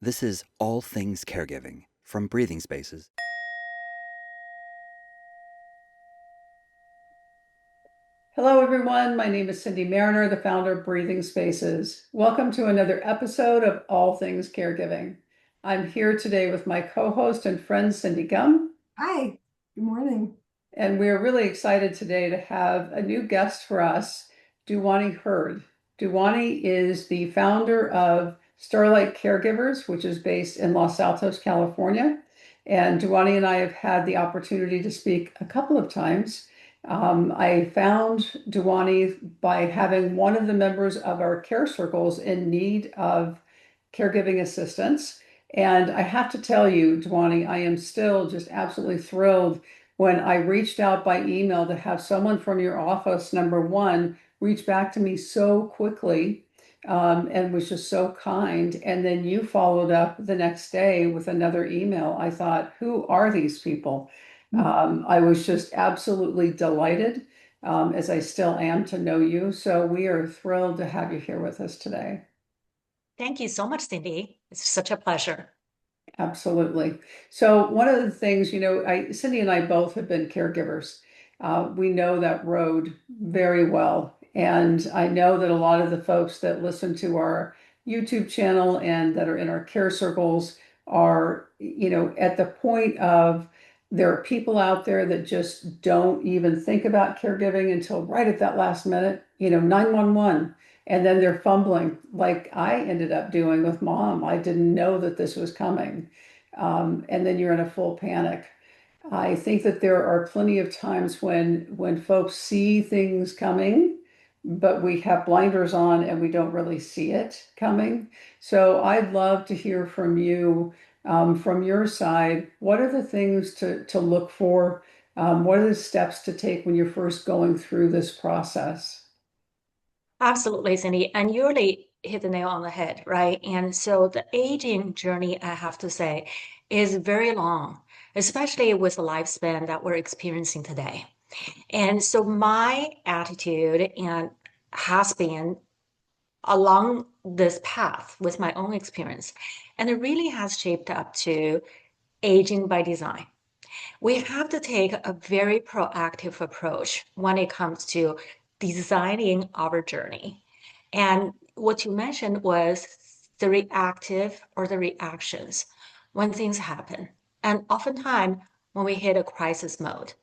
This is All Things Caregiving from Breathing Spaces. Hello, everyone. My name is Cyndi Mariner, the founder of Breathing Spaces. Welcome to another episode of All Things Caregiving. I'm here today with my co-host and friend, Cyndi Gum, Hi, good morning. and we're really excited today to have a new guest for us, Duanni Hurd. Duanni is the founder of Starlight Caregivers, which is based in Los Altos, California. And Duanni and I have had the opportunity to speak a couple of times. I found Duanni by having one of the members of our care circles in need of caregiving assistance. And I have to tell you, Duanni, I am still just absolutely thrilled when I reached out by email to have someone from your office, number one, reach back to me so quickly, and was just so kind. And then you followed up the next day with another email. I thought, who are these people? I was just absolutely delighted, as I still am, to know you. So we are thrilled to have you here with us today. Thank you so much, Cyndi. It's such a pleasure. Absolutely. So one of the things, Cyndi and I both have been caregivers. We know that road very well. And I know that a lot of the folks that listen to our YouTube channel and that are in our care circles are, at the point of there are people out there that just don't even think about caregiving until right at that last minute, 911. And then they're fumbling like I ended up doing with mom. I didn't know that this was coming. And then you're in a full panic. I think that there are plenty of times when folks see things coming, but we have blinders on and we don't really see it coming. So I'd love to hear from you, from your side. What are the things to look for? What are the steps to take when you're first going through this process? Absolutely, Cyndi. And you really hit the nail on the head, right? And so the aging journey, I have to say, is very long, especially with the lifespan that we're experiencing today. And so my attitude and has been along this path with my own experience, and it really has shaped up to aging by design. We have to take a very proactive approach when it comes to designing our journey. And what you mentioned was the reactive or the reactions when things happen. And oftentimes, when we hit a crisis mode,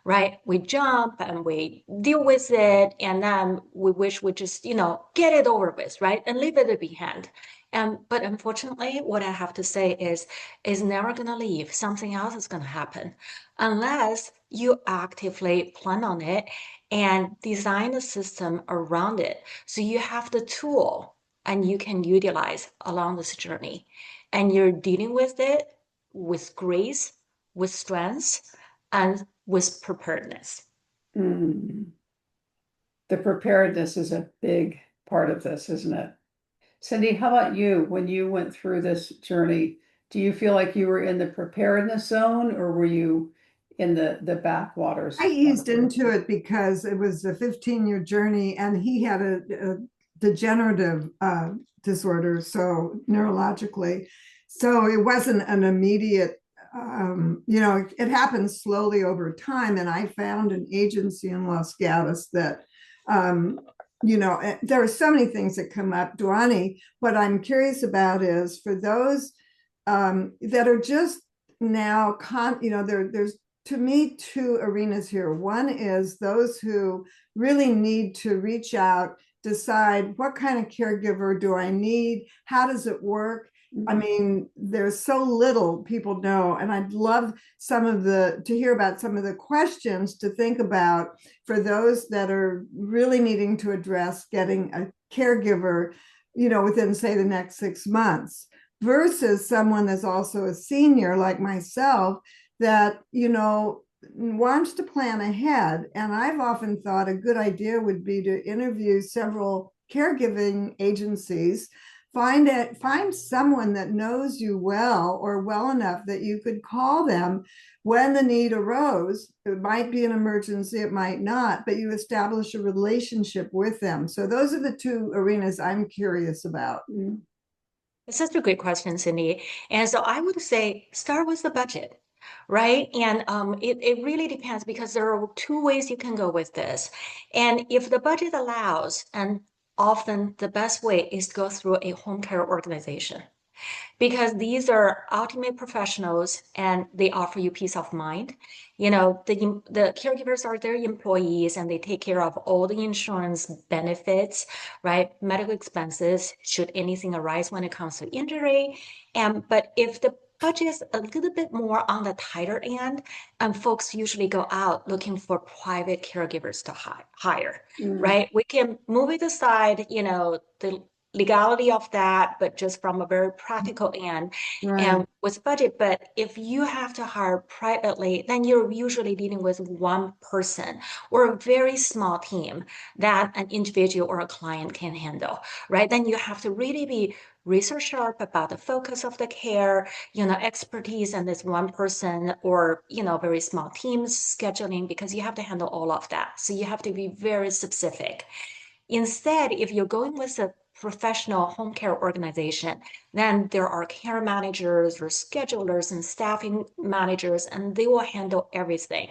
right, we jump and we deal with it, and then we wish we just, get it over with, right, and leave it behind. But unfortunately, what I have to say is never gonna leave. Something else is gonna happen unless you actively plan on it and design a system around it. So you have the tool and you can utilize along this journey. And you're dealing with it with grace, with strength, and with preparedness. Mm. The preparedness is a big part of this, isn't it? Cyndi, how about you? When you went through this journey, do you feel like you were in the preparedness zone or were you in the backwaters? I eased into it because it was a 15-year journey and he had a degenerative disorder, so neurologically. So it wasn't an immediate, it happened slowly over time. And I found an agency in Los Gatos that, there are so many things that come up. Duanni, what I'm curious about is for those that are just now, there's to me two arenas here. One is those who really need to reach out, decide what kind of caregiver do I need, how does it work. I mean, there's so little people know, and I'd love to hear about some of the questions to think about for those that are really needing to address getting a caregiver, within, say, the next 6 months, versus someone that's also a senior like myself that, wants to plan ahead. And I've often thought a good idea would be to interview several caregiving agencies, find someone that knows you well or well enough that you could call them when the need arose. It might be an emergency, it might not, but you establish a relationship with them. So those are the two arenas I'm curious about. It's such a great question, Cyndi. And so I would say start with the budget, right? And it really depends because there are two ways you can go with this. And if the budget allows, and often the best way is to go through a home care organization because these are ultimate professionals and they offer you peace of mind. You know, the caregivers are their employees and they take care of all the insurance benefits, right? Medical expenses, should anything arise when it comes to injury. But if the budget is a little bit more on the tighter end, and folks usually go out looking for private caregivers to hire, right? We can move it aside, you know, the legality of that, but just from a very practical end Right. and with budget. But if you have to hire privately, then you're usually dealing with one person or a very small team that an individual or a client can handle, right? Then you have to really be research sharp about the focus of the care, you know, expertise and this one person or, you know, very small teams scheduling because you have to handle all of that. So you have to be very specific. Instead, if you're going with a professional home care organization, then there are care managers or schedulers and staffing managers, and they will handle everything.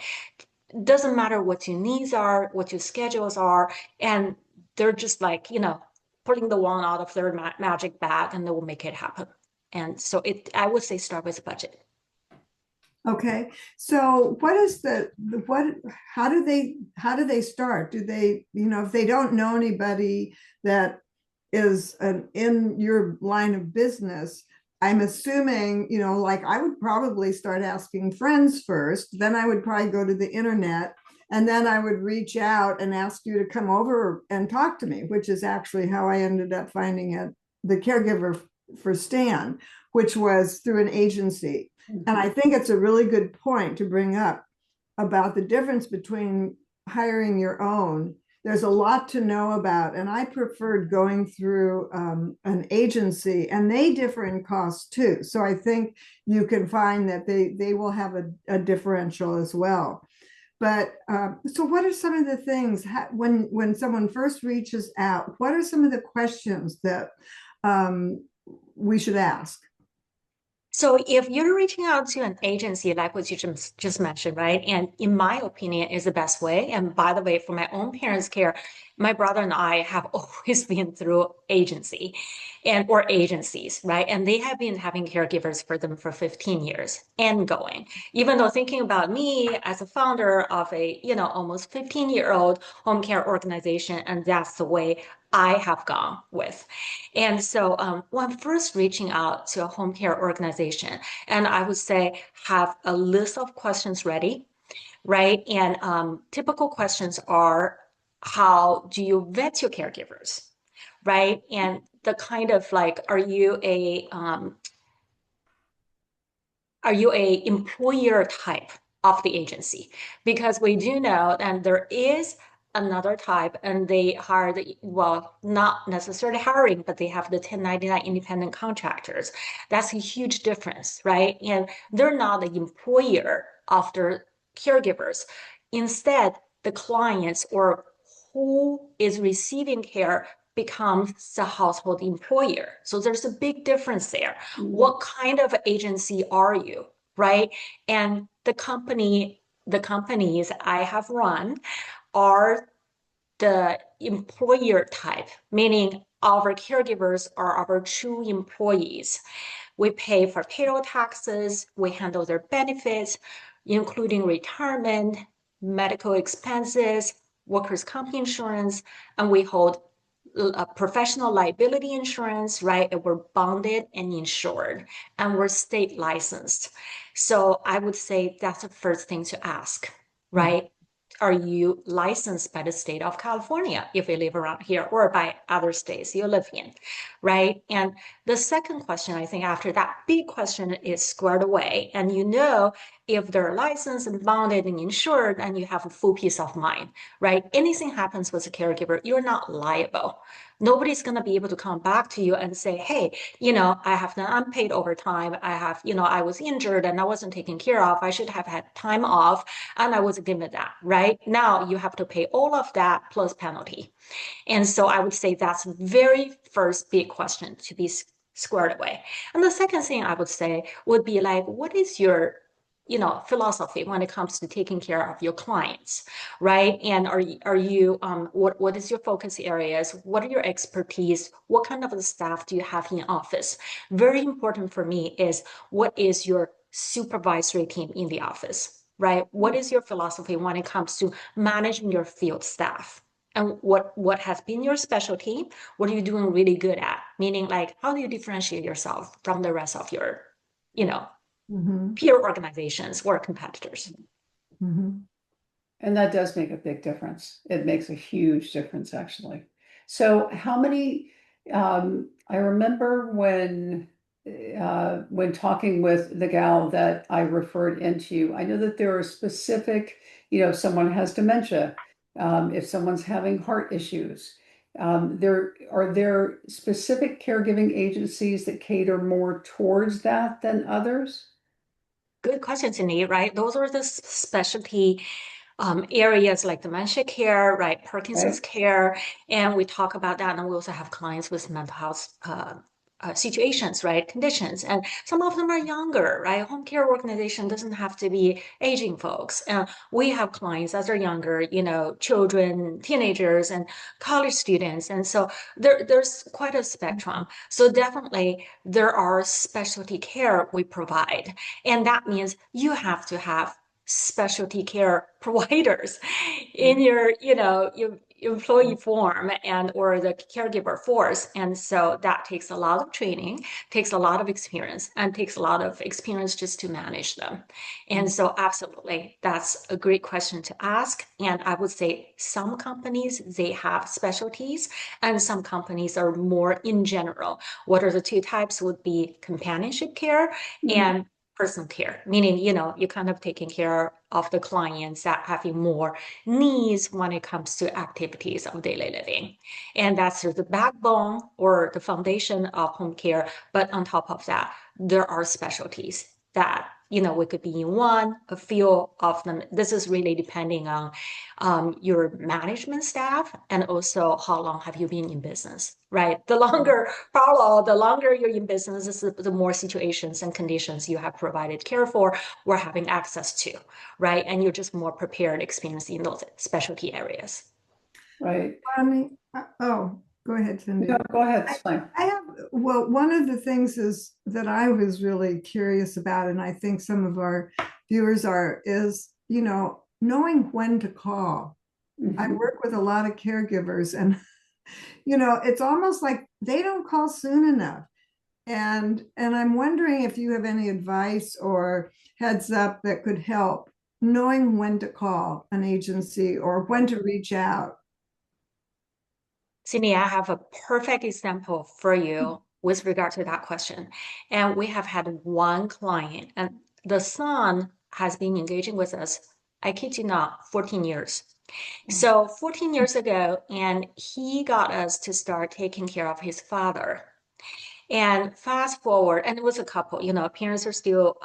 It doesn't matter what your needs are, what your schedules are, and they're just like, you know, pulling the wand out of their magic bag and they will make it happen. And so I would say start with budget. Okay, so what is what, how do they start? Do they, you know, if they don't know anybody that is in your line of business, I'm assuming, you know, like I would probably start asking friends first, then I would probably go to the internet, and then I would reach out and ask you to come over and talk to me, which is actually how I ended up finding the caregiver for Stan, which was through an agency. And I think it's a really good point to bring up about the difference between hiring your own. There's a lot to know about, and I preferred going through an agency, and they differ in cost too. So I think you can find that they will have a differential as well. But so what are some of the things when someone first reaches out, what are some of the questions that we should ask? So if you're reaching out to an agency like what you just mentioned, right? And in my opinion, is the best way. And by the way, for my own parents' care, my brother and I have always been through agency or agencies, right? And they have been having caregivers for them for 15 years and going. Even though thinking about me as a founder of a, you know, almost 15-year-old home care organization, and that's the way I have gone with. And so when first reaching out to a home care organization, and I would say have a list of questions ready, right? And typical questions are, how do you vet your caregivers, right? And the kind of like, are you a employer type of the agency? Because we do know that there is another type, and they hire well, not necessarily hiring, but they have the 1099 independent contractors. That's a huge difference, right? And they're not the employer of their caregivers. Instead, the clients or who is receiving care becomes the household employer. So there's a big difference there. What kind of agency are you, right? And the companies I have run are the employer type, meaning our caregivers are our true employees. We pay for payroll taxes, we handle their benefits, including retirement, medical expenses, workers' comp insurance, and we hold professional liability insurance, right? And we're bonded and insured, and we're state licensed. So I would say that's the first thing to ask, right? Are you licensed by the state of California if you live around here, or by other states you live in, right? And the second question, I think, after that big question is squared away, and you know if they're licensed and bonded and insured, and you have a full peace of mind, right? Anything happens with a caregiver, you're not liable. Nobody's going to be able to come back to you and say, hey, you know, I have the unpaid overtime. I have, you know, I was injured and I wasn't taken care of. I should have had time off and I wasn't given that, right? Now you have to pay all of that plus penalty. And so I would say that's very first big question to be squared away. And the second thing I would say would be like, what is your philosophy when it comes to taking care of your clients, right? And what is your focus areas? What are your expertise? What kind of staff do you have in office? Very important for me is what is your supervisory team in the office, right? What is your philosophy when it comes to managing your field staff? And what has been your specialty? What are you doing really good at? Meaning, like, how do you differentiate yourself from the rest of your, you know, Mhm, peer organizations or competitors? mhm. And that does make a big difference. It makes a huge difference, actually. So how many, I remember when talking with the gal that I referred into, I know that there are specific, someone has dementia, if someone's having heart issues, there specific caregiving agencies that cater more towards that than others? Good question, Cindy, right? Those are the specialty areas like dementia care, right? Parkinson's Right? care. And we talk about that. And we also have clients with mental health situations, right? Conditions. And some of them are younger, right? Home care organization doesn't have to be aging folks. And we have clients that are younger, children, teenagers, and college students. And so there's quite a spectrum. So definitely there are specialty care we provide. And that means you have to have specialty care providers in your employee form and or the caregiver force. And so that takes a lot of training, takes a lot of experience, and takes a lot of experience just to manage them. And so absolutely, that's a great question to ask. And I would say some companies, they have specialties, and some companies are more in general. What are the two types would be companionship care Mhm. and personal care, meaning, you're kind of taking care of the clients that having more needs when it comes to activities of daily living. And that's sort of the backbone or the foundation of home care. But on top of that, there are specialties that, we could be in a few of them. This is really depending on your management staff and also how long have you been in business, right? The longer, Paulo, the longer you're in business, the more situations and conditions you have provided care for or having access to, right? And you're just more prepared, experienced in those specialty areas. Right. Oh, go ahead, No, Cyndi. go ahead, it's I, fine. I have, well, one of the things is that I was really curious about, and I think some of our viewers is, knowing when to call. I Mhm. work with a lot of caregivers, and, it's almost like they don't call soon enough. And I'm wondering if you have any advice or heads up that could help knowing when to call an agency or when to reach out. Sydney, I have a perfect example for you with regard to that question. And we have had one client, and the son has been engaging with us, I kid you not, 14 years. So 14 years ago, and he got us to start taking care of his father. And fast forward, and it was a couple, parents are still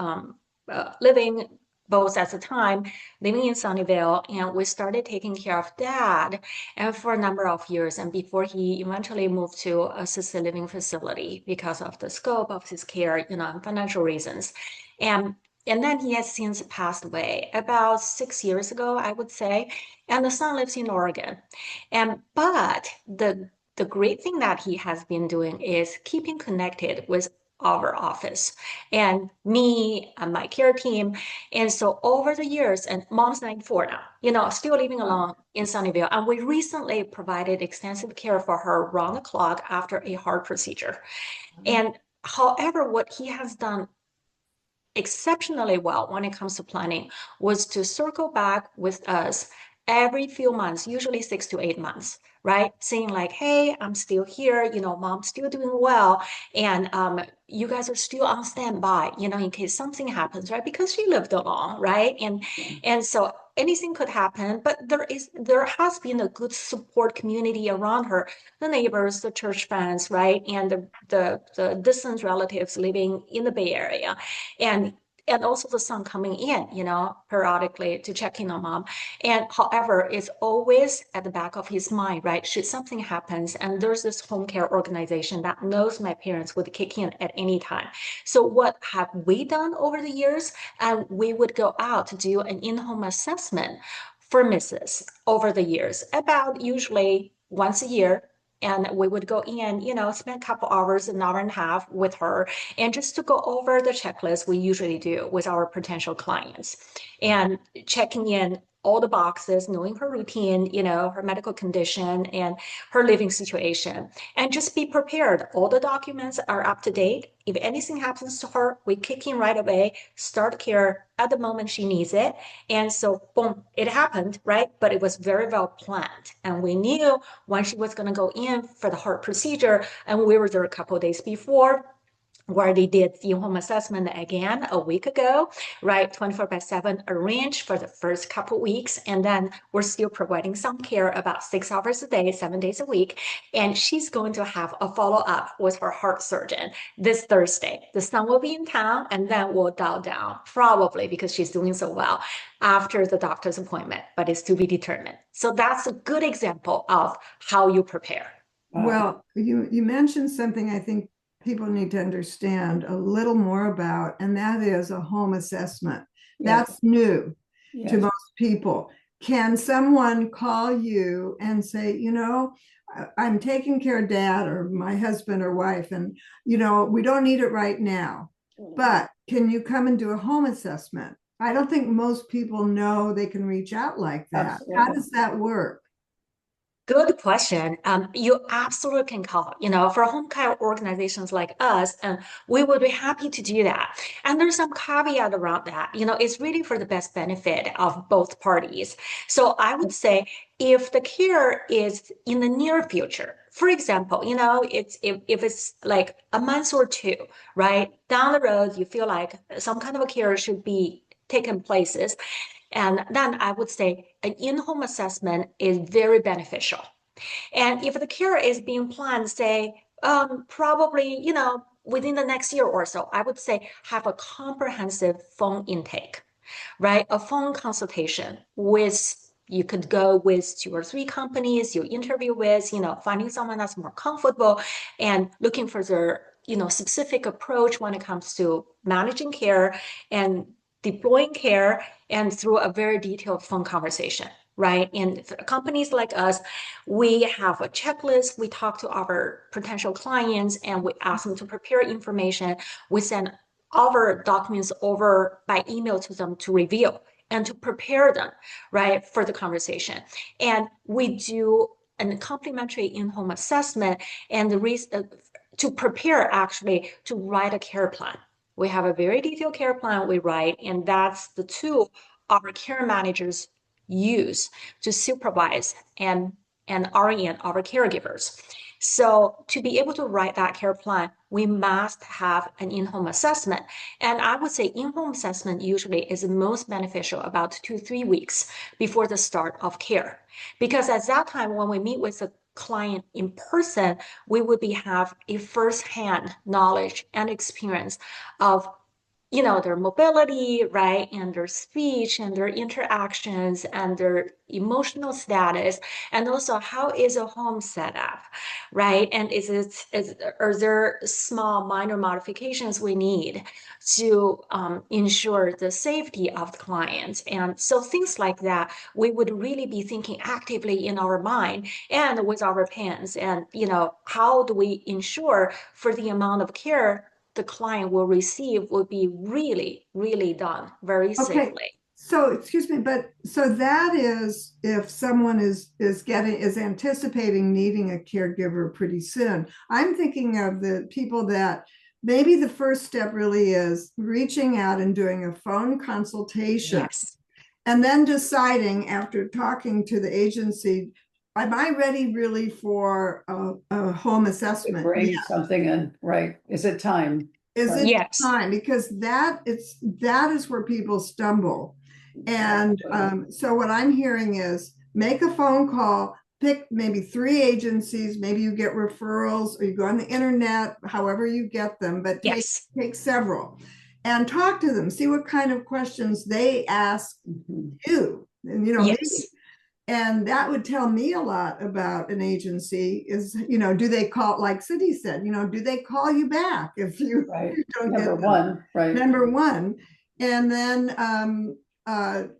living both at the time, living in Sunnyvale, and we started taking care of dad and for a number of years. And before he eventually moved to a assisted living facility because of the scope of his care, and financial reasons. And and then he has since passed away about 6 years ago, I would say. And the son lives in Oregon. But the great thing that he has been doing is keeping connected with our office and me and my care team. And so over the years, and mom's 94 now, still living alone in Sunnyvale. And we recently provided extensive care for her round the clock after a heart procedure. And however, what he has done exceptionally well when it comes to planning was to circle back with us every few months, usually 6 to 8 months, right? Saying like, hey, I'm still here, mom's still doing well. And you guys are still on standby, in case something happens, right? Because she lived alone, right? And so anything could happen, but there has been a good support community around her, the neighbors, the church fans, right? And the distant relatives living in the Bay Area. And and also the son coming in, periodically to check in on mom. And however, it's always at the back of his mind, right? Should something happens, and there's this home care organization that knows my parents would kick in at any time. So what have we done over the years? And we would go out to do an in-home assessment for Mrs. over the years, about usually once a year. And we would go in, spend a couple hours, an hour and a half with her, and just to go over the checklist we usually do with our potential clients and checking in all the boxes, knowing her routine, her medical condition and her living situation, and just be prepared. All the documents are up to date. If anything happens to her, we kick in right away, start care at the moment she needs it. And so, boom, it happened, right? But it was very well planned. And we knew when she was going to go in for the heart procedure, and we were there a couple of days before, where they did the home assessment again a week ago, right? 24/7 arranged for the first couple weeks. And then we're still providing some care about 6 hours a day, 7 days a week. And she's going to have a follow-up with her heart surgeon this Thursday. The son will be in town, and then we'll dial down, probably because she's doing so well, after the doctor's appointment, but it's to be determined. So that's a good example of how you prepare. Well, you mentioned something I think people need to understand a little more about, and that is a home assessment. That's new to most people. Can someone call you and say, I'm taking care of dad or my husband or wife, and we don't need it right now, but can you come and do a home assessment? I don't think most people know they can reach out like that. Absolutely. How does that work? Good question. You absolutely can call, for home care organizations like us, and we would be happy to do that. And there's some caveat around that. It's really for the best benefit of both parties. So I would say if the care is in the near future, for example, it's if it's like a month or two, right? Down the road, you feel like some kind of a care should be taken places. And then I would say an in-home assessment is very beneficial. And if the care is being planned, say, probably, within the next year or so, I would say have a comprehensive phone intake, right? A phone consultation you could go with 2 or 3 companies you interview with, finding someone that's more comfortable and looking for their, specific approach when it comes to managing care and deploying care, and through a very detailed phone conversation, right? And for companies like us, we have a checklist. We talk to our potential clients and we ask them to prepare information. We send our documents over by email to them to review and to prepare them, right, for the conversation. And we do a complimentary in-home assessment and to prepare actually to write a care plan. We have a very detailed care plan we write, and that's the tool our care managers use to supervise and orient our caregivers. So to be able to write that care plan, we must have an in-home assessment. And I would say in-home assessment usually is most beneficial about 2-3 weeks before the start of care. Because at that time, when we meet with the client in person, we would have a first-hand knowledge and experience of their mobility, right, and their speech and their interactions and their emotional status, and also how is a home set up, right? And are there small minor modifications we need to ensure the safety of the client? And so things like that, we would really be thinking actively in our mind and with our pens, and how do we ensure for the amount of care the client will receive will be really, really done very safely. So excuse me, but so that is if someone is anticipating needing a caregiver pretty soon. I'm thinking of the people that maybe the first step really is reaching out and doing a phone consultation. Yes. And then deciding after talking to the agency, am I ready really for a home assessment? Bring something in, right? Is it time? Is it time? Because that is where people stumble. And so what I'm hearing is make a phone call, pick maybe 3 agencies, maybe you get referrals or you go on the internet, however you get them, but take several. and talk to them, see what kind of questions they ask you, and me. Yes. And that would tell me a lot about an agency is, do they call, like Cyndi said, do they call you back if you Right. don't Number get them? one, right. Number one. And then,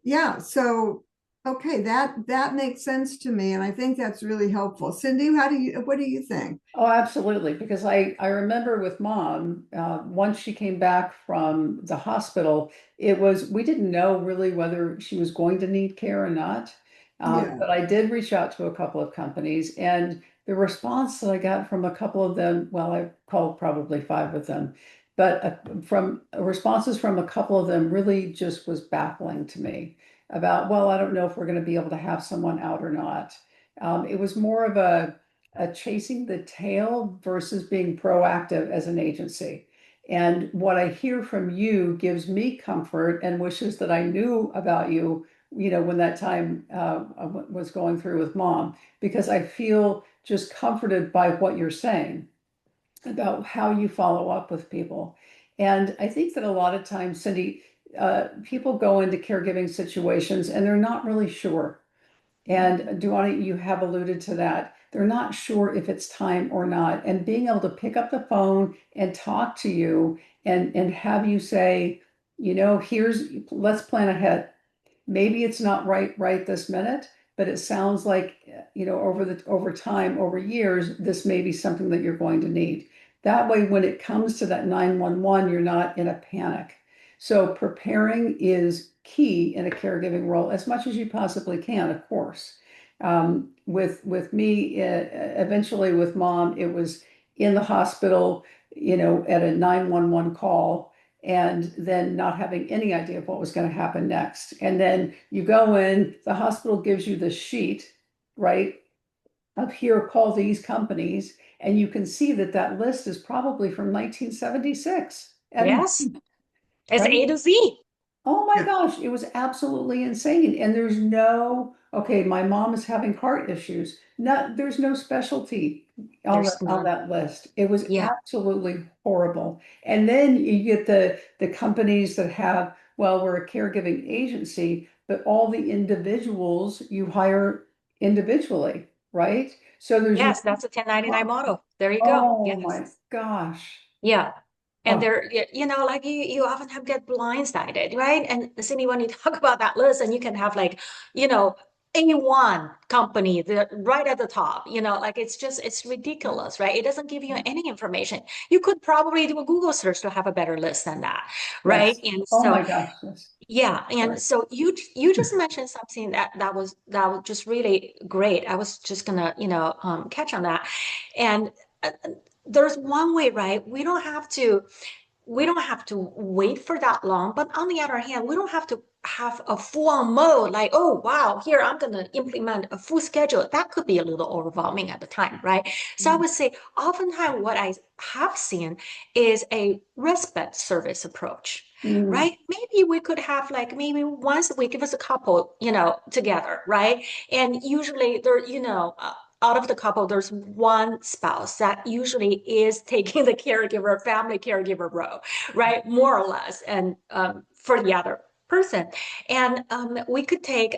yeah, so, okay, that makes sense to me. And I think that's really helpful. Cyndi, what do you think? Oh, absolutely. Because I remember with mom, once she came back from the hospital, we didn't know really whether she was going to need care or not. Yeah. But I did reach out to a couple of companies, and the response that I got from a couple of them, well, I called probably five of them, but from responses from a couple of them really just was baffling to me about, well, I don't know if we're going to be able to have someone out or not. It was more of a chasing the tail versus being proactive as an agency. And what I hear from you gives me comfort and wishes that I knew about you, when that time was going through with mom, because I feel just comforted by what you're saying about how you follow up with people. And I think that a lot of times, Cyndi, people go into caregiving situations and they're not really sure. And Duanni, you have alluded to that. They're not sure if it's time or not. And being able to pick up the phone and talk to you and have you say, let's plan ahead. Maybe it's not right this minute, but it sounds like, over time, over years, this may be something that you're going to need. That way, when it comes to that 911, you're not in a panic. So preparing is key in a caregiving role as much as you possibly can, of course. With me, eventually with mom, it was in the hospital, at a 911 call, and then not having any idea of what was going to happen next. And then you go in, the hospital gives you the sheet, right? Up here, call these companies, and you can see that that list is probably from 1976. And Yes. It's right? A to Z. Oh my Yeah. gosh, it was absolutely insane. And there's okay, my mom is having heart issues. There's no specialty There's on none. that list. It was Yeah. absolutely horrible. And then you get the companies that have, well, we're a caregiving agency, but all the individuals you hire individually, right? So there's no, Yes, that's a 1099 model. There you go. oh my Yes. gosh. Yeah. And Oh, there, like you often have get blindsided, right? And Cindy, when you talk about that list, and you can have like, you know, A1 company right at the top, like it's ridiculous, right? It doesn't give you any information. You could probably do a Google search to have a better list than that, right? yes. And Oh so my gosh, yes. yeah, and Sorry. so you just mentioned something that was just really great. I was just gonna, catch on that. And there's one way, right? We don't have to wait for that long. But on the other hand, we don't have to have a full mode like, oh, wow, here I'm going to implement a full schedule. That could be a little overwhelming at the time, right? So I would say oftentimes what I have seen is a respite service approach. Mm. Right? Maybe we could have like maybe once a week, give us a couple, together, right? And usually there, out of the couple, there's one spouse that usually is taking the caregiver, family caregiver role, right? More or less, and for the other person. And we could take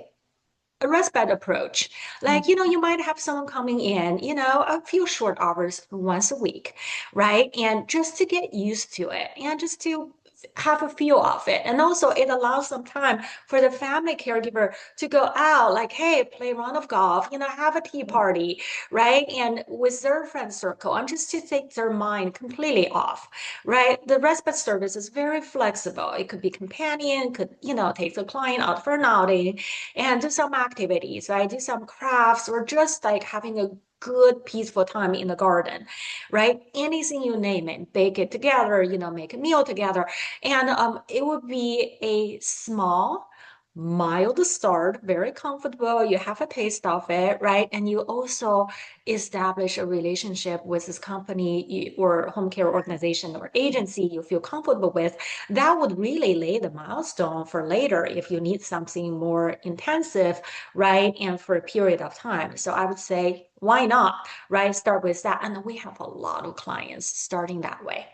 a respite approach. Like, you might have someone coming in, a few short hours once a week, right? And just to get used to it and just to have a feel of it. And also it allows some time for the family caregiver to go out, like, hey, play a round of golf, have a tea party, right? And with their friend circle, and just to take their mind completely off, right? The respite service is very flexible. It could be companion, could, take the client out for an outing and do some activities, right? Do some crafts or just like having a good peaceful time in the garden, right? Anything you name it, bake it together, make a meal together. And it would be a small, mild start, very comfortable. You have a taste of it, right? And you also establish a relationship with this company or home care organization or agency you feel comfortable with. That would really lay the milestone for later if you need something more intensive, right? And for a period of time. So I would say why not, right? Start with that. And we have a lot of clients starting that way.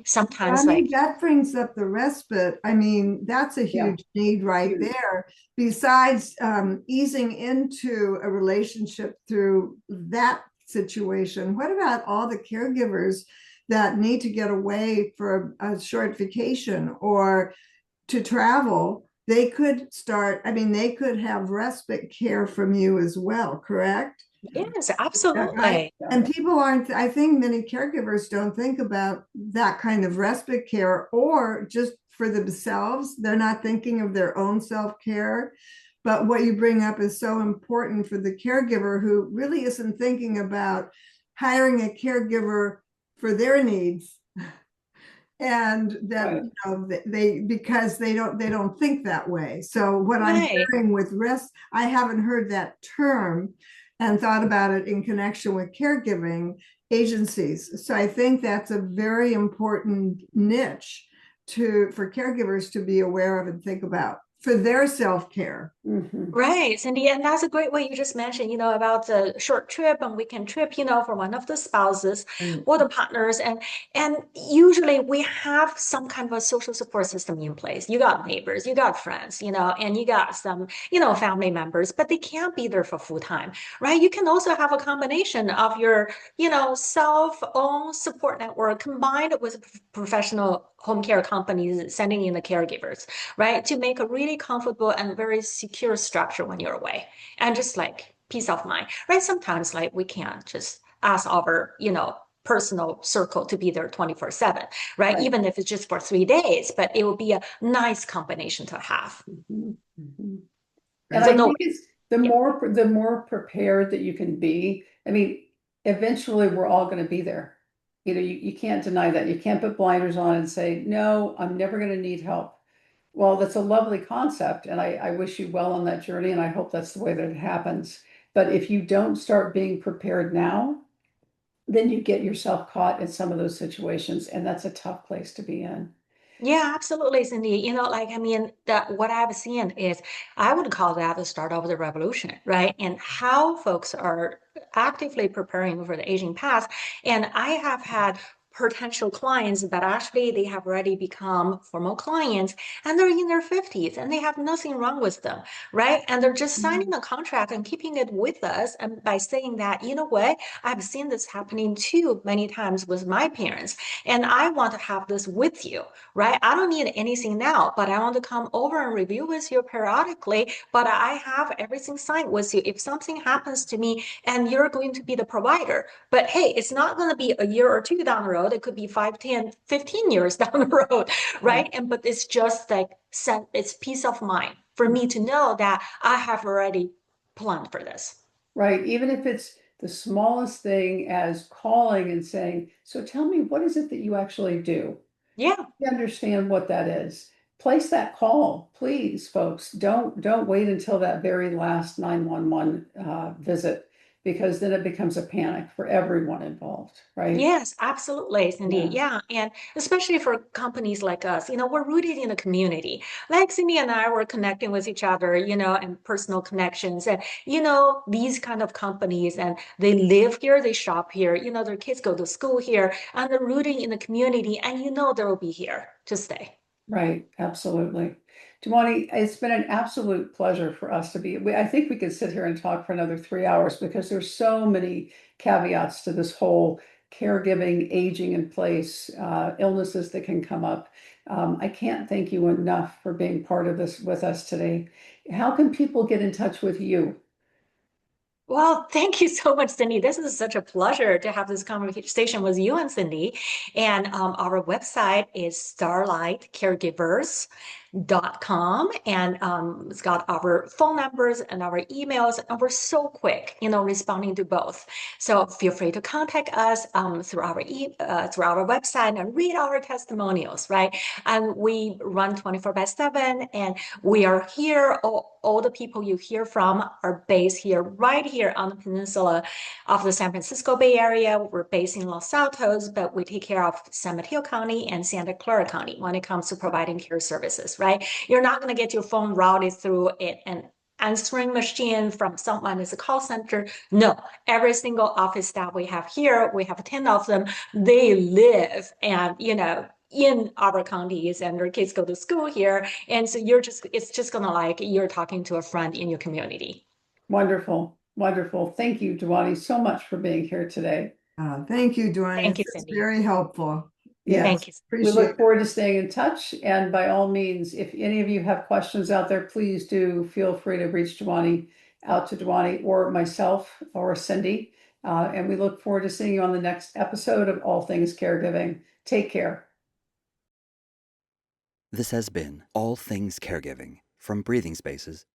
Sometimes Duanni, like, that brings up the respite. I mean, that's a Yeah. huge need right Huge. there. Besides easing into a relationship through that situation, what about all the caregivers that need to get away for a short vacation or to travel? They could start, I mean, they could have respite care from you as well, correct? yes, Right. absolutely. And people aren't, I think many caregivers don't think about that kind of respite care or just for themselves. They're not thinking of their own self-care. But what you bring up is so important for the caregiver who really isn't thinking about hiring a caregiver for their needs. And that, Right. you know, they because they don't think that way. So what I'm Right. hearing with rest, I haven't heard that term and thought about it in connection with caregiving agencies. So I think that's a very important niche for caregivers to be aware of and think about for their self-care. Mhm. Right, Cyndi, and that's a great way you just mentioned, about the short trip and weekend trip, for one of the spouses Right. or the partners, and usually we have some kind of a social support system in place. You got neighbors, you got friends, and you got some, family members, but they can't be there for full time, right? You can also have a combination of your, self-owned support network combined with professional home care companies sending in the caregivers, right? To make a really comfortable and very secure structure when you're away and just like peace of mind, right? Sometimes like we can't just ask our, personal circle to be there 24/7, right? Right. Even if it's just for 3 days, but it will be a nice combination to have. Mhm. Mhm. And So I no, think it's yeah. the more prepared that you can be. I mean, eventually we're all going to be there. You can't deny that. You can't put blinders on and say, no, I'm never going to need help. Well, that's a lovely concept, and I wish you well on that journey, and I hope that's the way that it happens. But if you don't start being prepared now, then you get yourself caught in some of those situations, and that's a tough place to be in. Yeah, absolutely, Cindy. Like, I mean, that what I've seen is I would call that the start of the revolution, right? And how folks are actively preparing for the aging past. And I have had potential clients that actually they have already become formal clients and they're in their 50s and they have nothing wrong with them, right? And they're just signing a contract and keeping it with us. And by saying that, you know what, I've seen this happening too many times with my parents, and I want to have this with you, right? I don't need anything now, but I want to come over and review with you periodically. But I have everything signed with you. If something happens to me and you're going to be the provider, but hey, it's not going to be a year or two down the road. It could be 5, 10, 15 years down the road, right? And but it's just like it's peace of mind for me to know that I have already planned for this. Right, even if it's the smallest thing as calling and saying, so tell me, what is it that you actually do? Yeah. You understand what that is. Place that call, please, folks. Don't wait until that very last 911 visit, because then it becomes a panic for everyone involved, right? Yes, absolutely, Cindy. Yeah, Yeah. And especially for companies like us, we're rooted in a community. Like Cindy and I were connecting with each other, and personal connections. And, these kind of companies and they live here, they shop here, their kids go to school here, and they're rooting in the community. And they will be here to stay. right, absolutely. Duanni, it's been an absolute pleasure for us to be. I think we could sit here and talk for another 3 hours because there's so many caveats to this whole caregiving, aging in place, illnesses that can come up. I can't thank you enough for being part of this with us today. How can people get in touch with you? Well, thank you so much, Cindy. This is such a pleasure to have this conversation with you and Cindy. And our website is starlightcaregivers.com, and it's got our phone numbers and our emails, and we're so quick, responding to both. So feel free to contact us through our website and read our testimonials, right? And we run 24/7, and we are here. All the people you hear from are based here, right here on the peninsula of the San Francisco Bay Area. We're based in Los Altos, but we take care of San Mateo County and Santa Clara County when it comes to providing care services, right? You're not going to get your phone routed through it and answering machine from someone as a call center. No, every single office staff we have here, we have 10 of them, they live and, in our counties, and their kids go to school here. And so it's just gonna like you're talking to a friend in your community. Wonderful, wonderful. Thank you, Duanni, so much for being here today. Thank you, Duanni. Thank you, It's Cyndi. very helpful. Yes. Thank you. We Appreciate look it. forward to staying in touch. And by all means, if any of you have questions out there, please do feel free to reach out to Duanni or myself or Cyndi. And we look forward to seeing you on the next episode of All Things Caregiving. Take care. This has been All Things Caregiving from Breathing Spaces.